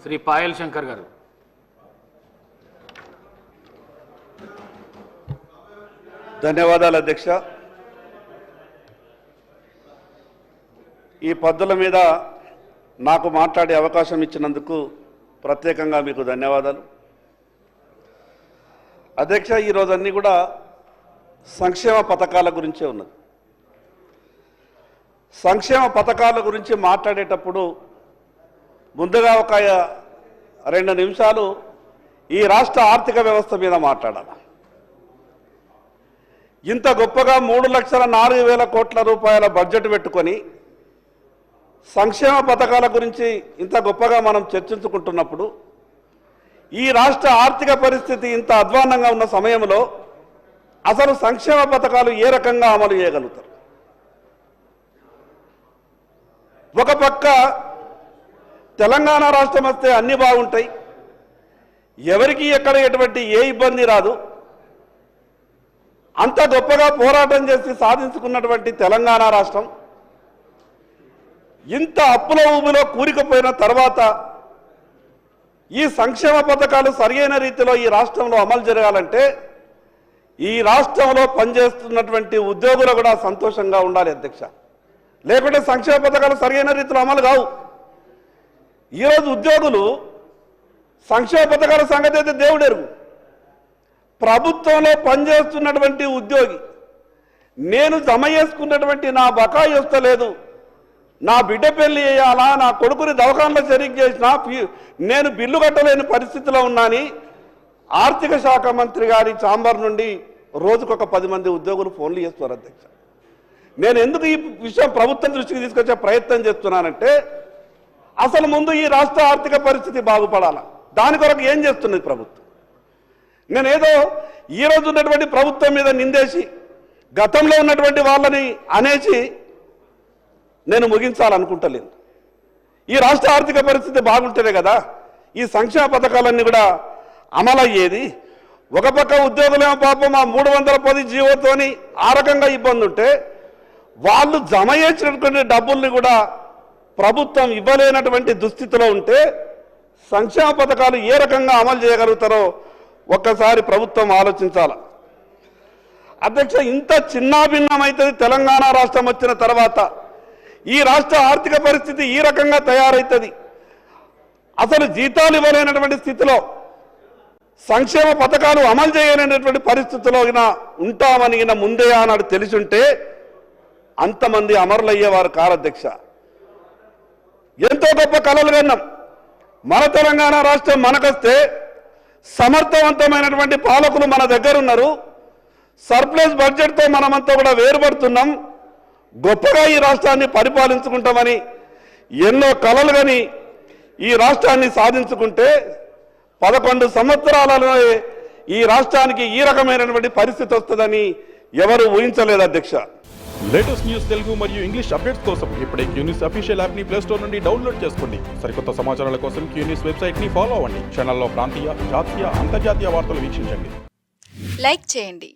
శ్రీ పాయల్ శంకర్ గారు. ధన్యవాదాలు అధ్యక్ష. ఈ పద్ధతుల మీద నాకు మాట్లాడే అవకాశం ఇచ్చినందుకు ప్రత్యేకంగా మీకు ధన్యవాదాలు అధ్యక్ష. ఈరోజు అన్నీ కూడా సంక్షేమ పథకాల గురించే ఉన్నది. సంక్షేమ పథకాల గురించి మాట్లాడేటప్పుడు ముందుగా ఒక 2 నిమిషాలు ఈ రాష్ట్ర ఆర్థిక వ్యవస్థ మీద మాట్లాడాలి. ఇంత గొప్పగా 3,04,000 కోట్ల రూపాయల బడ్జెట్ పెట్టుకొని సంక్షేమ పథకాల గురించి ఇంత గొప్పగా మనం చర్చించుకుంటున్నప్పుడు ఈ రాష్ట్ర ఆర్థిక పరిస్థితి ఇంత అధ్వాన్నంగా ఉన్న సమయంలో అసలు సంక్షేమ పథకాలు ఏ రకంగా అమలు చేయగలుగుతారు? ఒక పక్క తెలంగాణ రాష్ట్రం వస్తే అన్నీ బాగుంటాయి, ఎవరికి ఎక్కడ ఎటువంటి ఏ ఇబ్బంది రాదు, అంత గొప్పగా పోరాటం చేసి సాధించుకున్నటువంటి తెలంగాణ రాష్ట్రం ఇంత అప్పుల ఊబిలో కూరుకుపోయిన తర్వాత ఈ సంక్షేమ పథకాలు సరైన రీతిలో ఈ రాష్ట్రంలో అమలు జరగాలంటే ఈ రాష్ట్రంలో పనిచేస్తున్నటువంటి ఉద్యోగులు కూడా సంతోషంగా ఉండాలి అధ్యక్ష. లేకుంటే సంక్షేమ పథకాలు సరైన రీతిలో అమలు కావు. ఈరోజు ఉద్యోగులు సంక్షేమ పథకాల సంగతి అయితే దేవుడెరుగు. ప్రభుత్వంలో పనిచేస్తున్నటువంటి ఉద్యోగి నేను జమ చేసుకున్నటువంటి నా బకాయి వస్తలేదు, నా బిడ్డ పెళ్లి చేయాలా, నా కొడుకుని దవాఖానలో చేరిక చేసినా నేను బిల్లు కట్టలేని పరిస్థితిలో ఉన్నాని ఆర్థిక శాఖ మంత్రి గారి ఛాంబర్ నుండి రోజుకొక 10 మంది ఉద్యోగులు ఫోన్లు చేస్తున్నారు అధ్యక్ష. నేను ఎందుకు ఈ విషయం ప్రభుత్వం దృష్టికి తీసుకొచ్చే ప్రయత్నం చేస్తున్నానంటే అసలు ముందు ఈ రాష్ట్ర ఆర్థిక పరిస్థితి బాగుపడాలా, దాని కొరకు ఏం చేస్తున్నది ప్రభుత్వం? నేనేదో ఈరోజు ఉన్నటువంటి ప్రభుత్వం మీద నిందేసి గతంలో ఉన్నటువంటి వాళ్ళని అనేసి నేను ముగించాలనుకుంటలేను. ఈ రాష్ట్ర ఆర్థిక పరిస్థితి బాగుంటేనే కదా ఈ సంక్షేమ పథకాలన్నీ కూడా అమలయ్యేది. ఒక పక్క ఉద్యోగులేమో పాపం ఆ 310 జీవోతోని ఆ రకంగా ఇబ్బంది ఉంటే వాళ్ళు జమ చేసినటువంటి డబ్బుల్ని కూడా ప్రభుత్వం ఇవ్వలేనటువంటి దుస్థితిలో ఉంటే సంక్షేమ పథకాలు ఏ రకంగా అమలు చేయగలుగుతారో ఒక్కసారి ప్రభుత్వం ఆలోచించాలి అధ్యక్ష. ఇంత చిన్నాభిన్నమైతుంది తెలంగాణ రాష్ట్రం వచ్చిన తర్వాత ఈ రాష్ట్ర ఆర్థిక పరిస్థితి ఈ రకంగా తయారవుతుంది. అసలు జీతాలు ఇవ్వలేనటువంటి స్థితిలో సంక్షేమ పథకాలు అమలు చేయలేనటువంటి పరిస్థితిలో ఉంటామని ముందే ఆనాడు తెలిసుంటే అంతమంది అమరులయ్యేవారు కారు అధ్యక్ష. ఎంతో గొప్ప కలలు కన్నాం. మన తెలంగాణ రాష్ట్రం మనకొస్తే సమర్థవంతమైనటువంటి పాలకులు మన దగ్గర ఉన్నారు. సర్ప్లస్ బడ్జెట్తో మనమంతా కూడా వేరుపడుతున్నాం. గొప్పగా ఈ రాష్ట్రాన్ని పరిపాలించుకుంటామని ఎన్నో కలలు కానీ ఈ రాష్ట్రాన్ని సాధించుకుంటే 11 సంవత్సరాలలో ఈ రాష్ట్రానికి ఈ రకమైనటువంటి పరిస్థితి వస్తుందని ఎవరు ఊహించలేదు అధ్యక్ష. లేటెస్ట్ న్యూస్ తెలుగు మరియు ఇంగ్లీష్ అప్డేట్స్ కోసం ఇప్పుడే క్యూన్యూస్ అఫీషియల్ యాప్ ని ప్లే స్టోర్ నుండి డౌన్లోడ్ చేసుకోండి. సరికొత్త సమాచారాల కోసం క్యూన్యూస్ వెబ్సైట్ ని ఫాలో అవ్వండి. ఛానల్లో ప్రాంతీయ, జాతీయ, అంతర్జాతీయ వార్తలు వీక్షించండి. లైక్ చేయండి.